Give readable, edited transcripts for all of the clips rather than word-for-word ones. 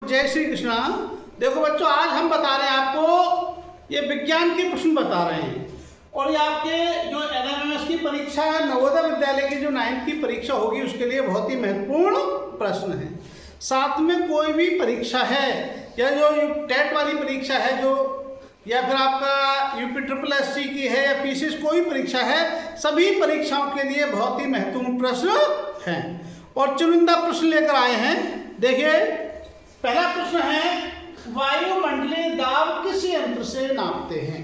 जय श्री कृष्णा। देखो बच्चों, आज हम बता रहे हैं आपको ये विज्ञान के प्रश्न बता रहे हैं और ये आपके जो एनएमएमएस की परीक्षा है, नवोदय विद्यालय की जो 9th की परीक्षा होगी उसके लिए बहुत ही महत्वपूर्ण प्रश्न है। साथ में कोई भी परीक्षा है या जो टेट वाली परीक्षा है जो या फिर आपका यूपी ट्रिपल एससी की है या पीसीएस कोई परीक्षा है, सभी परीक्षाओं के लिए बहुत ही महत्वपूर्ण प्रश्न हैं और चुनिंदा प्रश्न लेकर आए हैं। देखिए, पहला प्रश्न है, वायुमंडलीय दाब किस यंत्र से नापते हैं?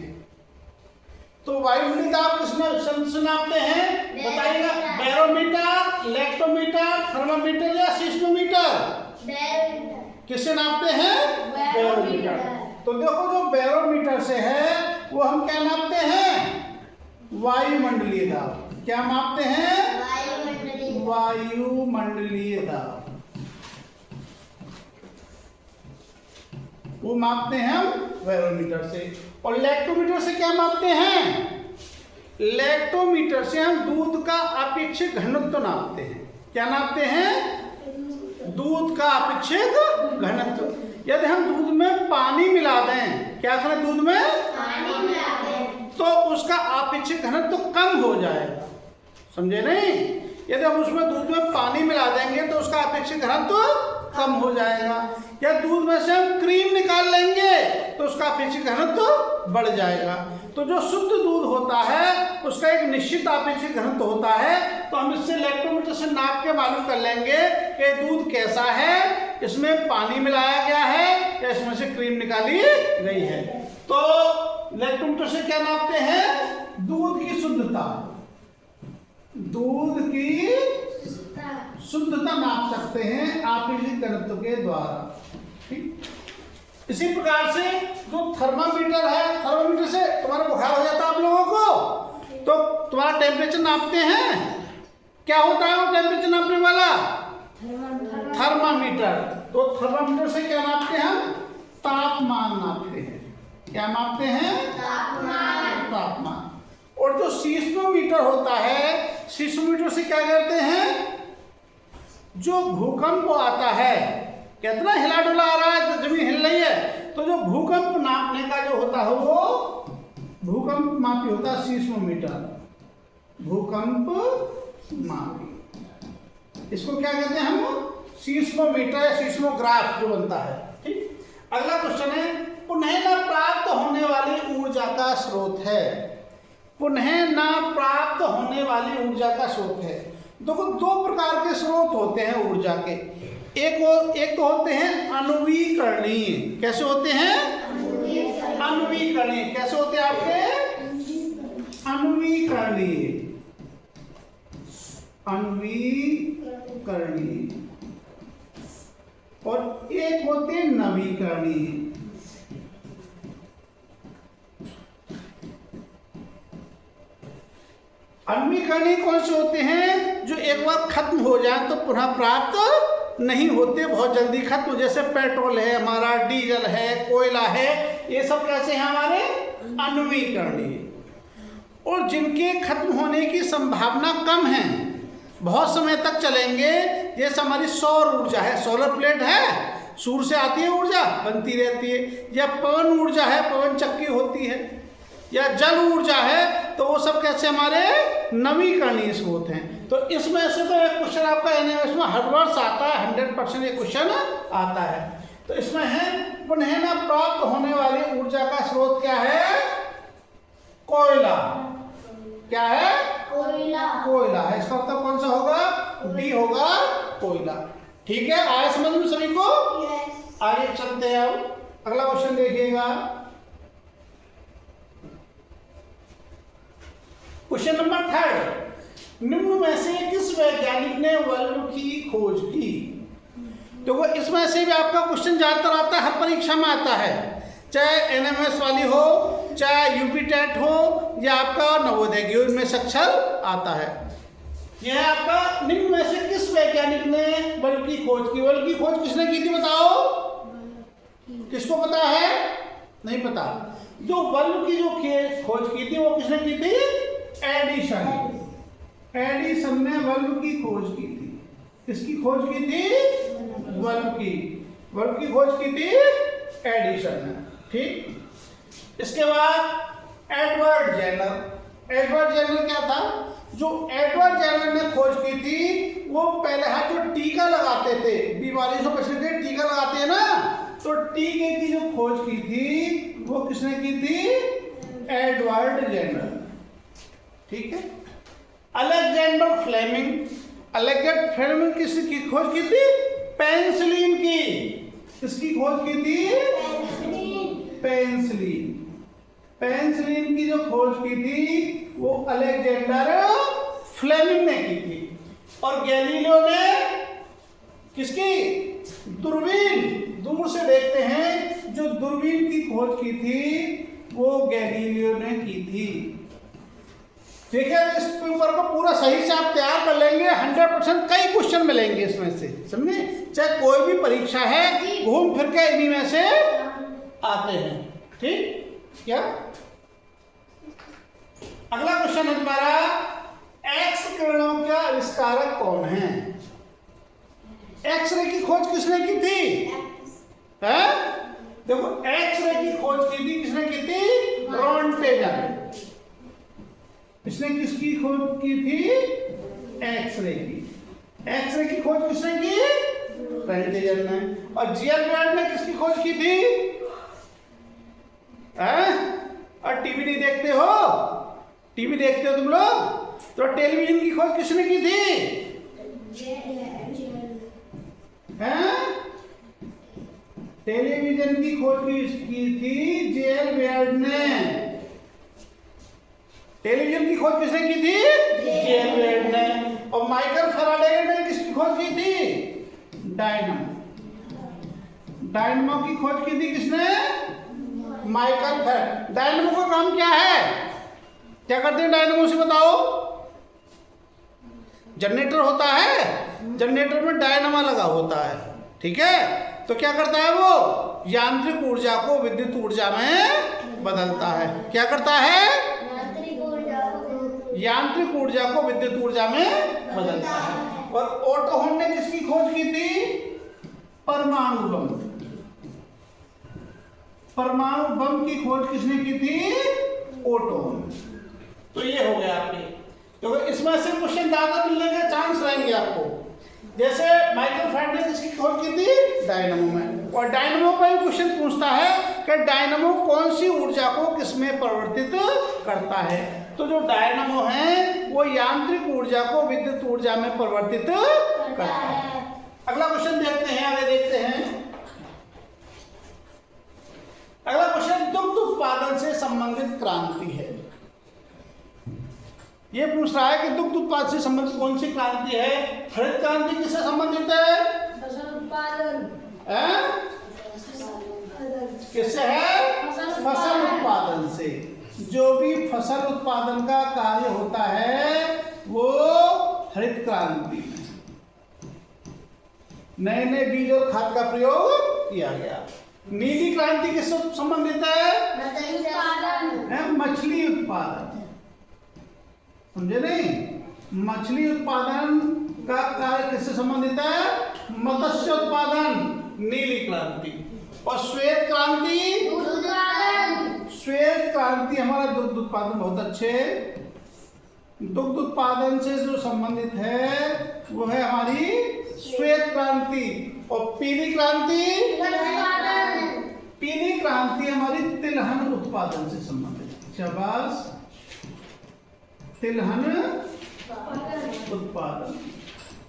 तो वायुमंडलीय दाब किस यंत्र से नापते हैं बताइएगा? बैरोमीटर, इलेक्ट्रोमीटर, थर्मामीटर या सिस्मोमीटर? किससे नापते हैं? बैरोमीटर। तो देखो, जो बैरोमीटर से है वो हम क्या नापते हैं? वायुमंडलीय दाब। क्या मापते हैं? वायुमंडलीय दाब वो मापते हैं हम बैरोमीटर से। और इलेक्ट्रोमीटर से क्या मापते हैं? इलेक्ट्रोमीटर से हम दूध का अपेक्षित घनत्व नापते हैं। क्या नापते हैं? दूध का अपेक्षित घनत्व। यदि हम दूध में पानी मिला दें, क्या करें? दूध में पानी मिला दें तो उसका अपेक्षित घनत्व कम हो जाएगा। समझे नहीं? यदि हम उसमें दूध में पानी मिला देंगे तो उसका अपेक्षित घनत्व कम हो जाएगा। या दूध में से हम क्रीम निकाल लेंगे तो उसका अपेक्षित घनत्व बढ़ जाएगा। तो जो शुद्ध दूध होता है उसका एक निश्चित अपेक्षित घनत्व होता है। तो हम इससे इलेक्ट्रोमीटर से नाप के मालूम कर लेंगे कि दूध कैसा है, इसमें पानी मिलाया गया है या इसमें से क्रीम निकाली गई है। तो इलेक्ट्रोमीटर से क्या नापते हैं? दूध की शुद्धता। दूध की शुद्धता नाप सकते हैं अपेक्षित घनत्व के द्वारा। ठीक, इसी प्रकार से जो थर्मामीटर है, थर्मामीटर से तुम्हारा बुखार हो जाता है आप लोगों को तो तुम्हारा टेम्परेचर नापते हैं। क्या होता है वो टेम्परेचर नापने वाला? थर्मामीटर। तो थर्मामीटर से क्या नापते हैं? हम तापमान नापते हैं। क्या नापते हैं? तापमान। और जो सीस्मोमीटर होता है, सीस्मोमीटर से क्या करते हैं? जो भूकंप आता है, कितना हिला डुला आ रहा है, तो जमीन हिल रही है, तो जो भूकंप नापने का जो होता है वो भूकंप मापी होता है सीस्मोमीटर। भूकंप मापी, इसको क्या कहते हैं हम? सीस्मोमीटर या सीस्मोग्राफ जो बनता है। ठीक, अगला क्वेश्चन है, पुनः न प्राप्त होने वाली ऊर्जा का स्रोत है। पुनः न प्राप्त होने वाली ऊर्जा का स्रोत है। देखो, दो प्रकार के स्रोत होते हैं ऊर्जा के। एक तो होते हैं अनवीकरणीय। कैसे होते हैं? अनवीकरणीय। कैसे होते हैं आपके? अनवीकरणीय। अनवीकरणीय। और एक होते हैं नवीकरणीय। अनवीकरणीय कौन से होते हैं? जो एक बार खत्म हो जाए तो पुनः प्राप्त नहीं होते, बहुत जल्दी खत्म। जैसे पेट्रोल है हमारा, डीजल है, कोयला है, ये सब कैसे हैं? हमारे अनवीकरणीय। और जिनके खत्म होने की संभावना कम है, बहुत समय तक चलेंगे, जैसे हमारी सौर ऊर्जा है, सोलर प्लेट है, सूर्य से आती है ऊर्जा, बनती रहती है। या पवन ऊर्जा है, पवन चक्की होती है। या जल ऊर्जा है, तो वो सब कैसे हमारे नवीकरणीय स्रोत हैं। तो इसमें से तो एक क्वेश्चन आपका एनएमएमएस में हर वर्ष आता है, 100% ये क्वेश्चन आता है। तो इसमें है, पुनः न प्राप्त होने वाली ऊर्जा का स्रोत क्या है? कोयला। क्या है? कोयला। कोयला है। इसका उत्तर कौन सा होगा? डी होगा, कोयला। ठीक है, आया समझ में सभी को? आगे चलते हैं। अब अगला क्वेश्चन देखिएगा, क्वेश्चन नंबर 3। निम्न में से किस वैज्ञानिक ने बल्ब की खोज की? देखो, इसमें से भी आपका क्वेश्चन ज्यादातर आता है, हर परीक्षा में आता है, चाहे एनएमएस वाली हो, चाहे यूपी टेट हो या आपका नवोदय की, इनमें से अक्सर आता है। यह आपका निम्न में से किस वैज्ञानिक ने बल्ब की खोज की? बल्ब की खोज किसने की थी बताओ? किसको पता है? नहीं पता। जो बल्ब की जो खोज की थी वो किसने की थी? एडिसन। एडिसन ने बल्ब की खोज की थी। किसकी खोज की थी? बल्ब की। वर्ब की खोज की थी एडिशन ने, ठीक। इसके बाद एडवर्ड जेनर। एडवर्ड जेनर क्या था? जो एडवर्ड जेनर ने खोज की थी वो पहले हाथ जो टीका लगाते थे, बीमारी से बचने के लिए टीका लगाते हैं ना, तो टीके की जो खोज की थी वो किसने की थी? एडवर्ड जेनर, ठीक है। Alexander Fleming. अलेक्जेंडर फ्लेमिंग किसकी खोज की थी? पेनिसिलिन की। किसकी खोज की थी? पेनिसिलिन। पेनिसिलिन की जो खोज की थी वो अलेक्जेंडर फ्लेमिंग ने की थी। और गैलीलियो ने किसकी? दूरबीन, दूर से देखते हैं, जो दूरबीन की खोज की थी वो गैलीलियो ने की थी। देखिए इस पेपर को पूरा सही से आप तैयार कर लेंगे, 100% कई क्वेश्चन मिलेंगे इसमें से, समझे? चाहे कोई भी परीक्षा है, घूम फिर के इन्हीं में से आते हैं, ठीक। क्या अगला क्वेश्चन है तुम्हारा, एक्स किरणों का आविष्कारक कौन है? एक्सरे की खोज किसने की थी? है? देखो एक्सरे की खोज की थी किसने की थी? रॉन्टेजन। इसने किसकी खोज की थी? एक्सरे की। एक्सरे की खोज किसने की? रॉन्टेजन ने। और जियरबर्ड ने किसकी खोज की थी? और टीवी नहीं देखते हो? टीवी देखते हो तुम लोग? तो टेलीविजन की खोज किसने की थी? टेलीविजन की खोज की थी जियरबर्ड ने। टेलीविजन की खोज किसने की थी? जियरबर्ड ने। और माइकल फैराडे ने किसकी खोज की थी? डायनामो। डायनामो की खोज की थी किसने? Michael Faraday. डायनामो का काम क्या है? क्या करते हैं डायनामो से बताओ? जनरेटर होता है, जनरेटर में डायनामा लगा होता है, ठीक है। तो क्या करता है वो? यांत्रिक ऊर्जा को विद्युत ऊर्जा में बदलता है। क्या करता है? यांत्रिक ऊर्जा को विद्युत ऊर्जा में बदलता है। और ओटो हॉर्न ने किसकी खोज की थी? परमाणु बम। परमाणु बम की खोज किसने की थी? Otto Hahn. तो ये हो गया आपके, तो इसमें से क्वेश्चन ज्यादा मिलने के चांस रहेंगे आपको। जैसे माइकल फैराडे ने किसकी खोज की थी? डायनामो में। और डायनामो पर क्वेश्चन पूछता है कि डायनामो कौन सी ऊर्जा को किसमें परिवर्तित करता है। तो जो डायनामो है वो यांत्रिक ऊर्जा को विद्युत ऊर्जा में परिवर्तित करता है। अगला क्वेश्चन देखते हैं, आगे देखते हैं। अगला क्वेश्चन दुग्ध उत्पादन से संबंधित क्रांति है। ये पूछ रहा है कि दुग्ध उत्पादन से संबंधित कौन सी क्रांति है? हरित क्रांति किससे संबंधित है? फसल उत्पादन। किससे है? फसल उत्पादन से। जो भी फसल उत्पादन का कार्य होता है वो हरित क्रांति में नए नए बीज और खाद का प्रयोग किया गया। नीली क्रांति किससे संबंधित है? मछली उत्पादन। समझे नहीं? मछली उत्पादन का कार्य किससे संबंधित है? मत्स्य उत्पादन, नीली क्रांति। और श्वेत क्रांति? श्वेत क्रांति हमारा दुग्ध उत्पादन। बहुत अच्छे। दुग्ध उत्पादन से जो संबंधित है वो है हमारी श्वेत क्रांति। और पीली क्रांति? पीली क्रांति हमारी तिलहन उत्पादन से संबंधित। शाबाश। तिलहन उत्पादन,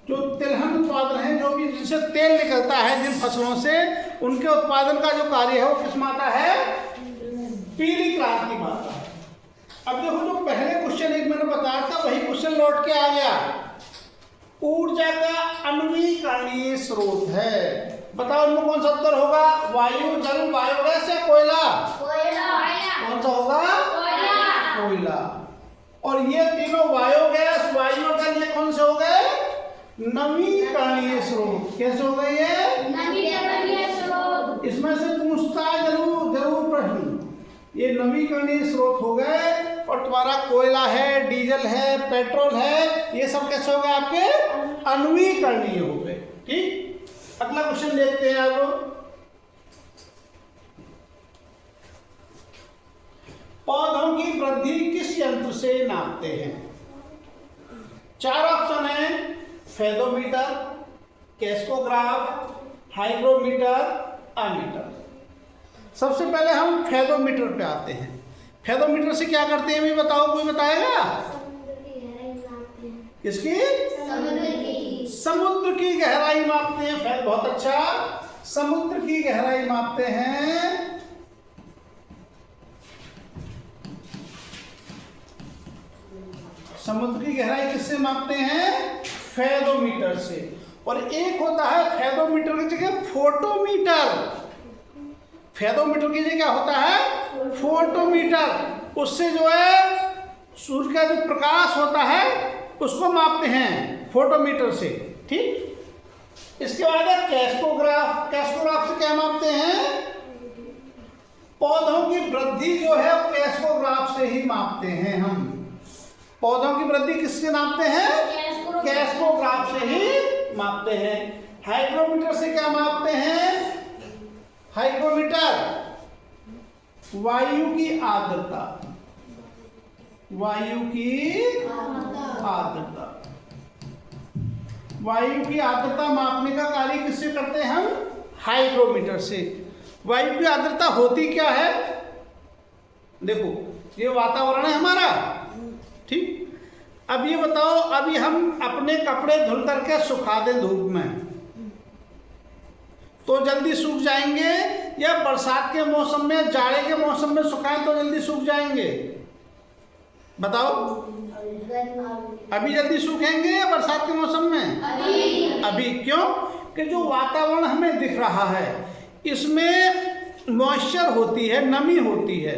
जो तिलहन उत्पादन है, जो भी जिससे तेल निकलता है जिन फसलों से, उनके उत्पादन का जो कार्य है वो किस में आता है? पीली क्रांति में आता है। अब देखो जो पहले क्वेश्चन एक मैंने बताया था वही क्वेश्चन लौट के आ गया। ऊर्जा का अनवीकरणीय स्रोत है, बताओ उनमें कौन सा उत्तर होगा? वायु, जल, बायोगैस या कोयला? कौन सा होगा? कोयला। और ये तीनों बायोगैस, वायु और जल, ये कौन से हो गए? नवीकरणीय स्रोत। कैसे हो गए ये? नवीकरणीय स्रोत। इसमें से पूछता है जरूर प्रश्न। ये नवीकरणीय स्रोत हो गए। और तुम्हारा कोयला है, डीजल है, पेट्रोल है, ये सब कैसे हो गए? आपके अनवीकरणीय हो गए। ठीक। अगला क्वेश्चन देखते हैं अब। से नापते हैं। 4 ऑप्शन है, फेदोमीटर, कैस्कोग्राफ, हाइग्रोमीटर, अमीटर। सबसे पहले हम फेदोमीटर पे आते हैं। फेदोमीटर से क्या करते हैं, भी बताओ, कोई बताएगा? किसकी? समुद्र की गहराई मापते हैं। बहुत अच्छा, समुद्र की गहराई मापते हैं। समुद्र की गहराई किससे मापते हैं? फेदोमीटर से। और एक होता है फेदोमीटर की जगह फोटोमीटर। फेदोमीटर की जगह क्या होता है? फोटोमीटर। उससे जो है सूर्य का जो प्रकाश होता है उसको मापते हैं फोटोमीटर से। ठीक। इसके बाद है कैस्कोग्राफ। कैस्कोग्राफ से क्या मापते हैं? पौधों की वृद्धि जो है कैस्कोग्राफ से ही मापते हैं हम। पौधों की वृद्धि किससे नापते हैं? कैस्कोग्राफ से ही मापते हैं। हाइग्रोमीटर से क्या मापते हैं? हाइग्रोमीटर वायु की आर्द्रता। वायु की आर्द्रता। वायु की आर्द्रता मापने का कार्य किससे करते हैं हम? हाइग्रोमीटर से। वायु की आर्द्रता होती क्या है? देखो, ये वातावरण है हमारा, ठीक। अब ये बताओ, अभी हम अपने कपड़े धुल करके सुखा दें धूप में तो जल्दी सूख जाएंगे, या बरसात के मौसम में, जाड़े के मौसम में सुखाएं तो जल्दी सूख जाएंगे? बताओ, अभी जल्दी सूखेंगे या बरसात के मौसम में? अभी। क्यों? कि जो वातावरण हमें दिख रहा है इसमें मॉइस्चर होती है, नमी होती है।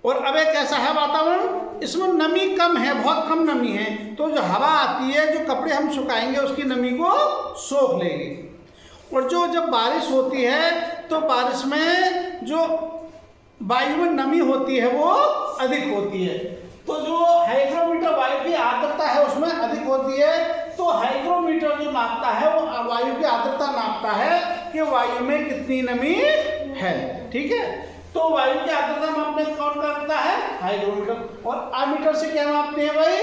और अब एक ऐसा है वातावरण, इसमें नमी कम है, बहुत कम नमी है, तो जो हवा आती है, जो कपड़े हम सुखाएंगे उसकी नमी को सोख लेगी। और जो जब बारिश होती है तो बारिश में जो वायु में नमी होती है वो अधिक होती है, तो जो हाइग्रोमीटर वायु की आर्द्रता है उसमें अधिक होती है। तो हाइग्रोमीटर जो नापता है वो वायु की आर्द्रता नापता है कि वायु में कितनी नमी है। ठीक है, तो वायु की आर्द्रता मापने कौन करता है? हाइग्रोमीटर। और अमीटर से क्या मापते हैं भाई?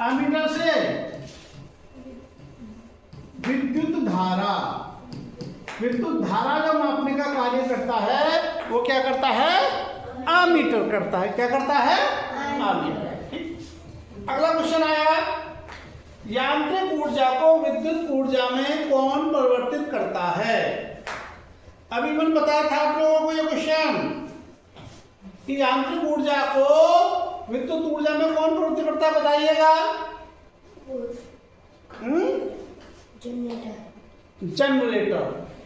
अमीटर से विद्युत धारा। विद्युत धारा जो मापने का कार्य करता है वो क्या करता है? अमीटर करता है। क्या करता है? अमीटर। अगला क्वेश्चन आया, यांत्रिक ऊर्जा को विद्युत ऊर्जा में कौन परिवर्तित करता है? अभी मैंने बताया था आप लोगों को ये क्वेश्चन कि यांत्रिक ऊर्जा को विद्युत ऊर्जा में कौन परिवर्तित करता है, बताइएगा। जनरेटर।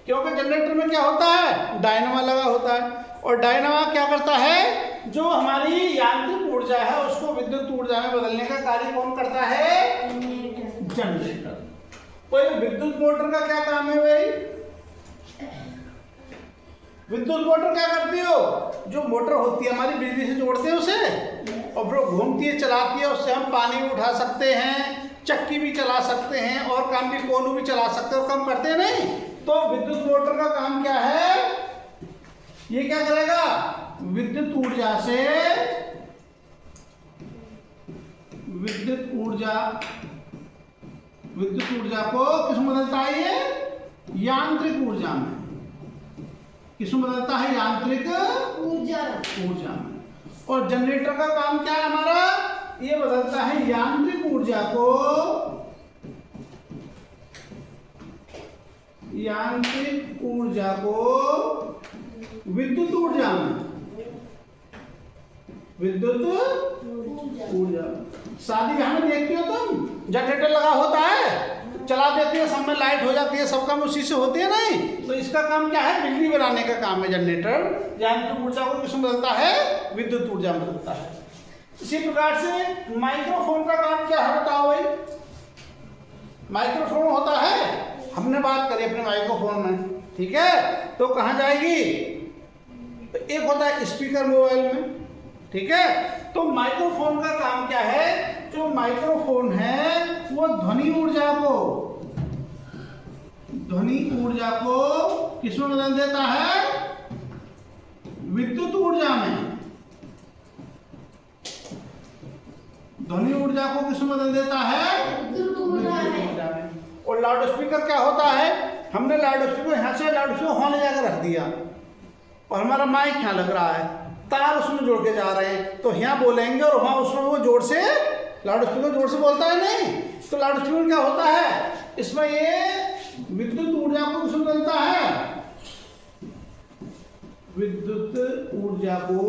क्योंकि जनरेटर में क्या होता है? डायनामा लगा होता है, और डायनामा क्या करता है? जो हमारी यांत्रिक ऊर्जा है उसको विद्युत ऊर्जा में बदलने का कार्य कौन करता है? जनरेटर। कोई विद्युत मोटर का क्या काम है भाई? विद्युत मोटर क्या करती हो? जो मोटर होती है हमारी, बिजली से जोड़ते हैं उसे, और वो घूमती है, चलाती है, उससे हम पानी भी उठा सकते हैं, चक्की भी चला सकते हैं, और काम भी, कोनू भी चला सकते हैं, और काम करते हैं नहीं। तो विद्युत मोटर का काम क्या है? ये क्या करेगा? विद्युत ऊर्जा से, विद्युत ऊर्जा को किसमें बदलता है? ये यांत्रिक ऊर्जा में। किसमें बदलता है? यांत्रिक ऊर्जा में। और जनरेटर का काम क्या है हमारा? ये बदलता है यांत्रिक ऊर्जा को, विद्युत ऊर्जा में। विद्युत ऊर्जा। शादी ब्याह में देखते हो तुम, जनरेटर लगा होता है, चला देते हैं, सब में लाइट हो जाती है, सब काम उसी से होते हैं नहीं। तो इसका काम क्या है? बिजली बनाने का काम है जनरेटर। यांत्रिक ऊर्जा को किसमें बदलता है? विद्युत ऊर्जा में बदलता है। इसी प्रकार से माइक्रोफोन का काम क्या है, बताओ भाई। माइक्रोफोन होता है, हमने बात करी अपने माइक्रोफोन में, ठीक है, तो कहाँ जाएगी? तो एक होता है स्पीकर मोबाइल में, ठीक है। तो माइक्रोफोन का काम क्या है? जो माइक्रोफोन है वो ध्वनि ऊर्जा को किसमें बदल देता है? विद्युत ऊर्जा में। ध्वनि ऊर्जा को किसमें बदल देता है? विद्युत ऊर्जा में। ऊर्जा में। और लाउड स्पीकर क्या होता है? हमने लाउड स्पीकर यहाँ से लाउड स्पीकर वहाँ ले जाकर रख दिया और हमारा माइक यहाँ लग रहा है, तार उसमें जोड़ के जा रहे हैं, तो यहाँ बोलेंगे और वहाँ उसमें वो जोर से लाउड स्पीकर जोर से बोलता है नहीं, तो लाउड स्पीकर क्या होता है? इसमें ये विद्युत ऊर्जा को किसमें बदलता है? विद्युत ऊर्जा को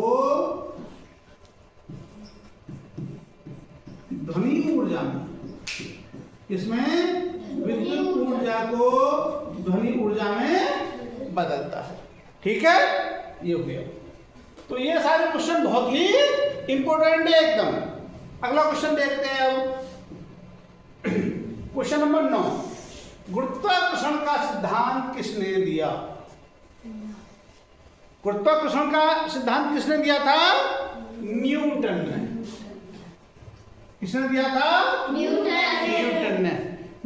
ध्वनि ऊर्जा में, इसमें विद्युत ऊर्जा को ध्वनि ऊर्जा में बदलता है। ठीक है, ये हो गया। तो ये सारे क्वेश्चन बहुत ही इंपॉर्टेंट है एकदम। अगला क्वेश्चन देखते हैं अब। क्वेश्चन नंबर 9, गुरुत्वाकर्षण का सिद्धांत किसने दिया? गुरुत्वाकर्षण का सिद्धांत किसने दिया था? न्यूटन ने। किसने दिया था? न्यूटन ने।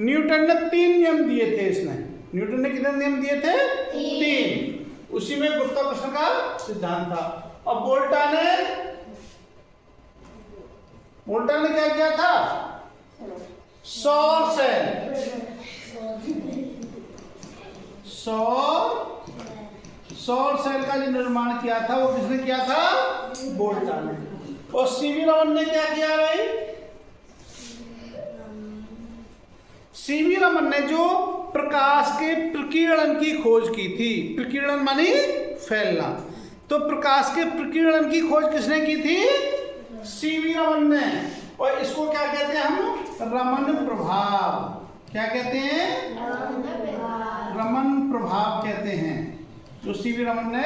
न्यूटन ने 3 नियम दिए थे इसने। न्यूटन ने कितने नियम दिए थे? 3। उसी में गुरुत्वाकर्षण का सिद्धांत था। और वोल्टा ने क्या किया था? सौर सेल का जो निर्माण किया था वो किसने किया था? वोल्टा ने। और सीवी रमन ने क्या किया भाई? सीवी रमन ने जो प्रकाश के प्रकीर्णन की खोज की थी, प्रकीर्णन मानी फैलना, तो प्रकाश के प्रकीर्णन की खोज किसने की थी? सीवी रमन ने। और इसको क्या कहते हैं हम? रमन प्रभाव। क्या कहते हैं? रमन प्रभाव कहते हैं, जो सीवी रमन ने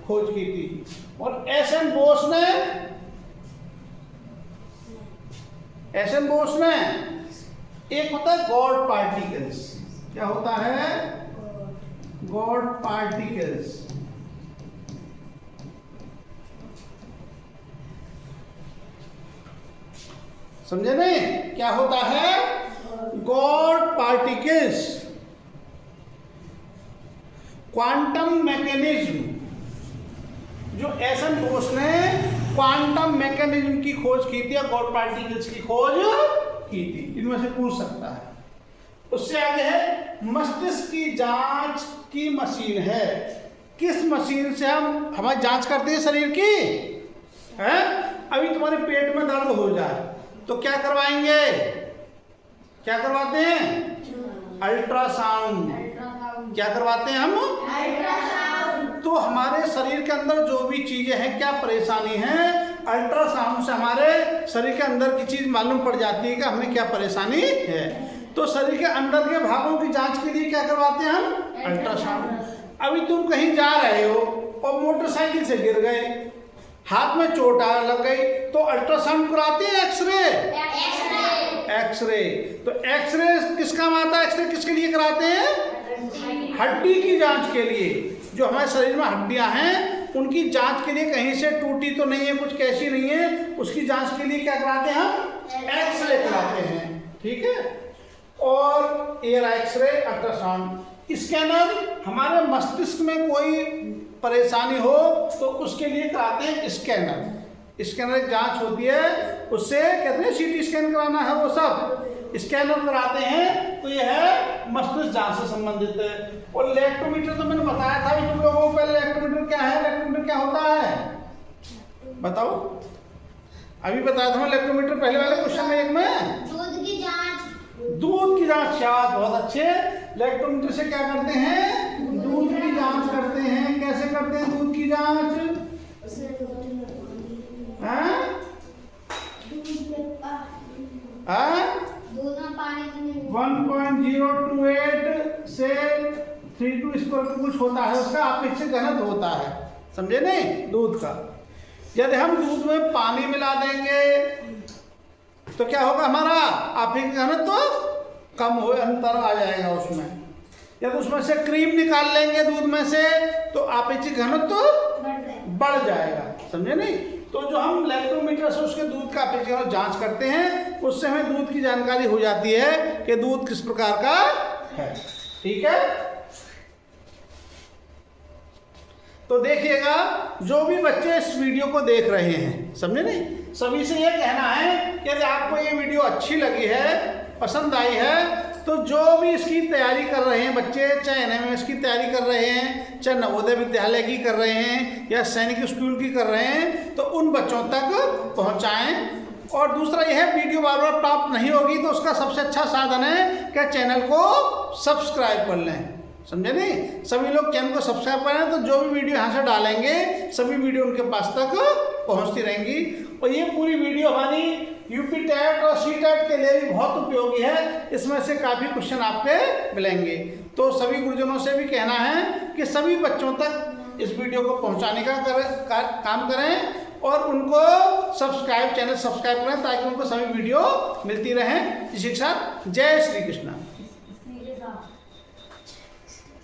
खोज की थी। और एस.एन. बोस ने एक होता है गॉड पार्टिकल्स। क्या होता है? God particles. समझे नहीं? क्या होता है? God particles. क्वांटम मैकेनिज्म, जो एस.एन. बोस ने क्वांटम मैकेनिज्म की खोज की थी और गॉड पार्टिकल्स की खोज की थी। इनमें से पूछ सकता है। उससे आगे है मस्तिष्क की जांच की मशीन है। किस मशीन से हम हमारी जांच करते हैं शरीर की? है? अभी तुम्हारे पेट में दर्द हो जाए तो क्या करवाएंगे? क्या करवाते हैं? अल्ट्रासाउंड। क्या करवाते हैं हम? अल्ट्रासाउंड। तो हमारे शरीर के अंदर जो भी चीजें हैं, क्या परेशानी है, अल्ट्रासाउंड से हमारे शरीर के अंदर की चीज मालूम पड़ जाती है कि हमें क्या परेशानी है। तो शरीर के अंदर के भागों की जांच के लिए क्या करवाते हैं हम? अल्ट्रासाउंड। अभी तुम कहीं जा रहे हो और मोटरसाइकिल से गिर गए, हाथ में चोट लग गई, तो अल्ट्रासाउंड कराते हैं एक्सरे। तो एक्सरे किस काम आता है? एक्सरे किसके लिए कराते हैं? हड्डी की जांच के लिए। जो हमारे शरीर में हड्डियां हैं उनकी जांच के लिए, कहीं से टूटी तो नहीं है, कुछ कैसी नहीं है, उसकी जांच के लिए क्या कराते हैं हम? एक्सरे कराते हैं। ठीक है। और एयर एक्सरे, अल्ट्रासाउंड। स्कैनर, हमारे मस्तिष्क में कोई परेशानी हो तो उसके लिए कराते हैं स्कैनर। स्कैनर एक जांच होती है, उससे कहते हैं सीटी स्कैन कराना है, वो सब स्कैनर कराते हैं। तो यह है मस्तिष्क जांच से संबंधित है। और इलेक्ट्रोमीटर तो मैंने बताया था तुम लोगों को पहले। इलेक्ट्रोमीटर क्या है? इलेक्ट्रोमीटर क्या होता है बताओ? अभी बताया था मैं इलेक्ट्रोमीटर पहले वाले क्वेश्चन में, एक में दूध की जांच। शायद बहुत अच्छे। इलेक्ट्रोमीटर से क्या करते हैं? दूध की जांच करते हैं। कैसे करते हैं दूध की जांच? 1.028 से 32 इस पर कुछ होता है, उसका अपेक्षित घनत्व होता है। समझे नहीं? दूध का। यदि हम दूध में पानी मिला देंगे तो क्या होगा? हमारा अपेक्षित घनत्व कम हो, अंतर आ जाएगा उसमें। यदि उसमें से क्रीम निकाल लेंगे दूध में से तो अपेक्षित घनत्व बढ़ जाएगा। समझे नहीं? तो जो हम इलेक्ट्रोमीटर से उसके दूध का अपेक्षित घनत्व जांच करते हैं, उससे हमें दूध की जानकारी हो जाती है कि दूध किस प्रकार का है। ठीक है। तो देखिएगा, जो भी बच्चे इस वीडियो को देख रहे हैं, समझे नहीं, सभी से ये कहना है कि यदि आपको ये वीडियो अच्छी लगी है, पसंद आई है, तो जो भी इसकी तैयारी कर रहे हैं बच्चे, चाहे NMS की तैयारी कर रहे हैं, चाहे नवोदय विद्यालय की कर रहे हैं या सैनिक स्कूल की कर रहे हैं, तो उन बच्चों तक पहुंचाएं। और दूसरा यह है, वीडियो बार बार प्राप्त नहीं होगी तो उसका सबसे अच्छा साधन है कि चैनल को सब्सक्राइब कर लें। समझे नहीं? सभी लोग चैनल को सब्सक्राइब करें तो जो भी वीडियो यहाँ से डालेंगे सभी वीडियो उनके पास तक पहुँचती रहेंगी। और ये पूरी वीडियो हमारी यूपी टेट और सी टेट के लिए भी बहुत उपयोगी है। इसमें से काफ़ी क्वेश्चन आपके मिलेंगे। तो सभी गुरुजनों से भी कहना है कि सभी बच्चों तक इस वीडियो को पहुँचाने का काम करें और उनको चैनल सब्सक्राइब करें ताकि उनको सभी वीडियो मिलती रहें। इसी के साथ जय श्री कृष्ण।